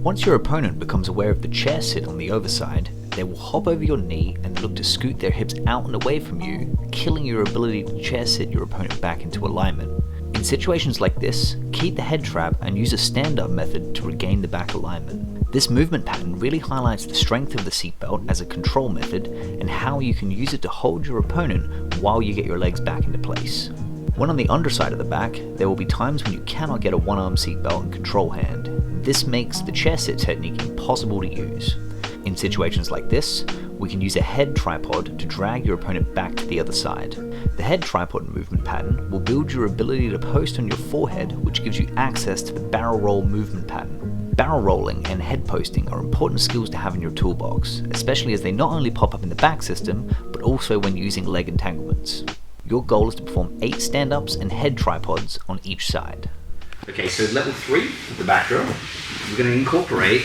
Once your opponent becomes aware of the chair sit on the overside, they will hop over your knee and look to scoot their hips out and away from you, killing your ability to chair sit your opponent back into alignment. In situations like this, keep the head trap and use a stand-up method to regain the back alignment. This movement pattern really highlights the strength of the seatbelt as a control method and how you can use it to hold your opponent while you get your legs back into place. When on the underside of the back, there will be times when you cannot get a one-arm seatbelt and control hand. This makes the chair sit technique impossible to use. In situations like this, we can use a head tripod to drag your opponent back to the other side. The head tripod movement pattern will build your ability to post on your forehead, which gives you access to the barrel roll movement pattern. Barrel rolling and head posting are important skills to have in your toolbox, especially as they not only pop up in the back system, but also when using leg entanglements. Your goal is to perform 8 stand-ups and head tripods on each side. Okay, so level 3 of the back drill, we're going to incorporate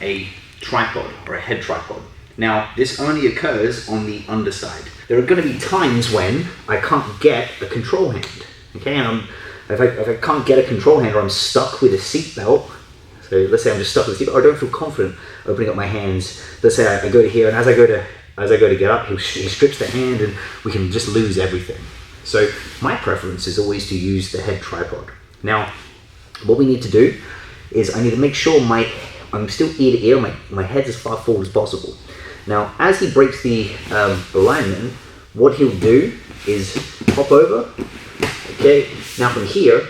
a tripod or a head tripod. Now, this only occurs on the underside. There are going to be times when I can't get a control hand. Okay, and if I can't get a control hand or I'm stuck with a seatbelt, so let's say I'm just stuck with a seatbelt, or I don't feel confident opening up my hands. Let's say I go to here, and as I go to get up, he strips the hand and we can just lose everything. So my preference is always to use the head tripod. Now, what we need to do is I need to make sure I'm still ear to ear, my head's as far forward as possible. Now, as he breaks the alignment, what he'll do is hop over. Okay, now from here,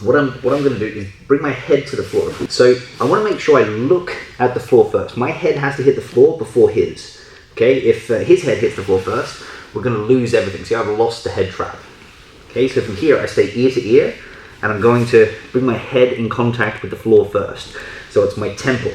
what I'm going to do is bring my head to the floor. So I want to make sure I look at the floor first. My head has to hit the floor before his. Okay, if his head hits the floor first, we're going to lose everything. See, I've lost the head trap. Okay, so from here I stay ear to ear, and I'm going to bring my head in contact with the floor first. So it's my temple.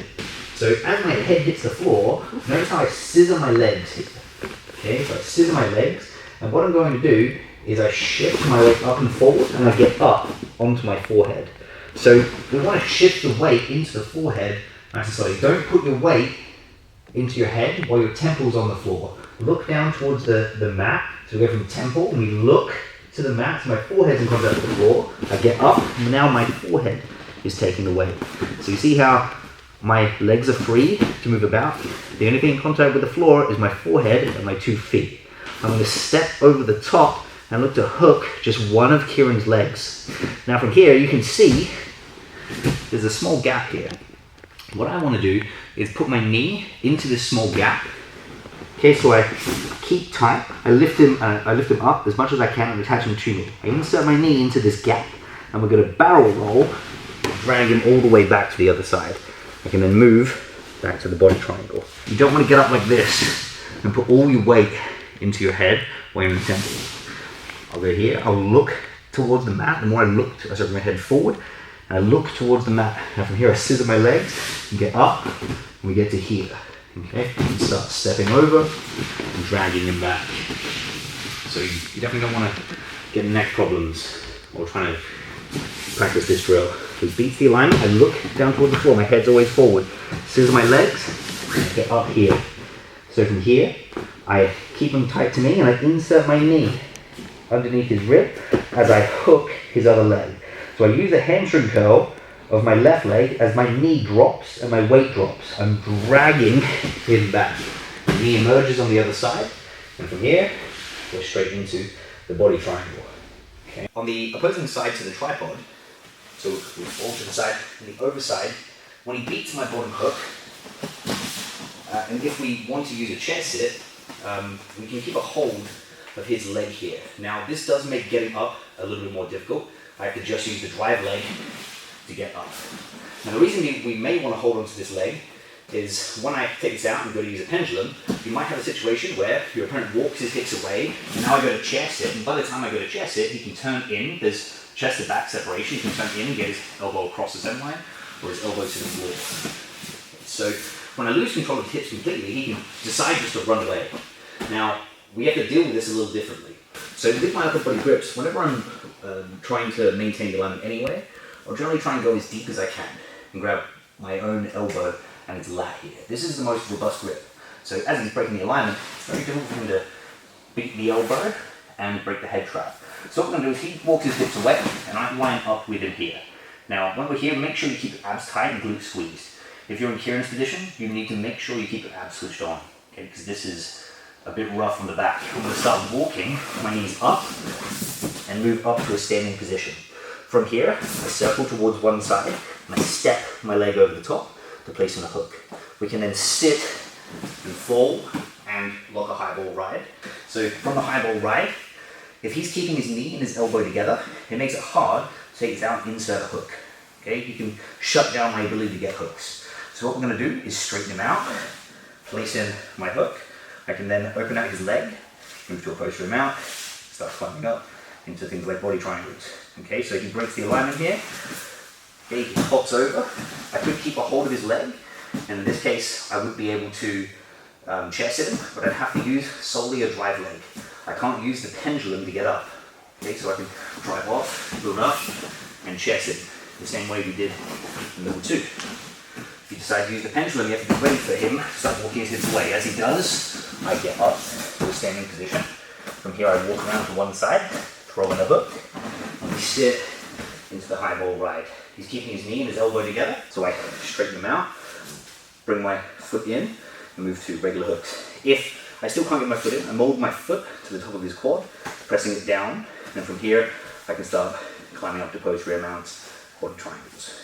So as my head hits the floor, notice how I scissor my legs here. Okay, so I scissor my legs, and what I'm going to do is I shift my leg up and forward, and I get up onto my forehead. So we want to shift the weight into the forehead nice and slowly. Don't put your weight into your head while your temple's on the floor. Look down towards the mat. So we go from temple, and we look to the mat, so my forehead's in contact with the floor. I get up, and now my forehead is taking the weight. So you see how my legs are free to move about? The only thing in contact with the floor is my forehead and my 2 feet. I'm going to step over the top and look to hook just one of Kieran's legs. Now from here, you can see there's a small gap here. What I want to do is put my knee into this small gap. Okay, so I keep tight. I lift him up as much as I can and attach him to me. I insert my knee into this gap, and we're going to barrel roll, drag him all the way back to the other side. I can then move back to the body triangle. You don't want to get up like this and put all your weight into your head while you're in the temple. I'll go here. I'll look towards the mat. The more I look, I bring my head forward. I look towards the mat. Now from here I scissor my legs and get up, and we get to here. Okay, and start stepping over and dragging him back. So you definitely don't want to get neck problems while trying to practice this drill. So he beats the alignment, I look down toward the floor, my head's always forward. Scissor my legs, and I get up here. So from here, I keep him tight to me and I insert my knee underneath his rib as I hook his other leg. So I use the hamstring curl of my left leg as my knee drops and my weight drops. I'm dragging him back. The knee emerges on the other side, and from here, we're straight into the body triangle. Okay. On the opposing side to the tripod, so we alter the side and the overside, when he beats my bottom hook, and if we want to use a chair sit, we can keep a hold of his leg here. Now this does make getting up a little bit more difficult. I have to just use the drive leg to get up. Now the reason we may want to hold onto this leg is when I take this out and go to use a pendulum, you might have a situation where your opponent walks his hips away, and now I go to chair sit, and by the time I go to chair sit, he can turn in, there's chest to back separation, he can turn in and get his elbow across the center line, or his elbow to the floor. So when I lose control of the hips completely, he can decide just to run away. Now, we have to deal with this a little differently. So with my upper body grips, whenever I'm trying to maintain the alignment anyway, I'll generally try and go as deep as I can and grab my own elbow and its lat here. This is the most robust grip. So as he's breaking the alignment, it's very difficult for him to beat the elbow and break the head trap. So what we're going to do is he walks his hips away and I line up with him here. Now, when we're here, make sure you keep your abs tight and glutes squeezed. If you're in Kieran's position, you need to make sure you keep your abs switched on, okay? Because this is a bit rough on the back. I'm going to start walking my knees up and move up to a standing position. From here, I circle towards one side and I step my leg over the top to place in a hook. We can then sit and fall and lock a high ball ride. So from the high ball ride, if he's keeping his knee and his elbow together, it makes it hard to take this out and insert a hook. Okay, he can shut down my ability to get hooks. So what we're going to do is straighten him out, place in my hook. I can then open out his leg, move to a posterior mount, start climbing up into things like body triangles. Okay, so he breaks the alignment here. Okay, he hops over. I could keep a hold of his leg, and in this case, I would be able to chair sit him, but I'd have to use solely a drive leg. I can't use the pendulum to get up. Okay, so I can drive off, build up, and chair sit him, the same way we did in level 2. If you decide to use the pendulum, you have to be ready for him to start walking his hips away. As he does, I get up to a standing position. From here, I walk around to one side, throw in the hook, and we sit into the high ball ride. He's keeping his knee and his elbow together, so I straighten him out, bring my foot in, and move to regular hooks. If I still can't get my foot in, I mold my foot to the top of his quad, pressing it down, and from here, I can start climbing up to posterior mounts, body triangles.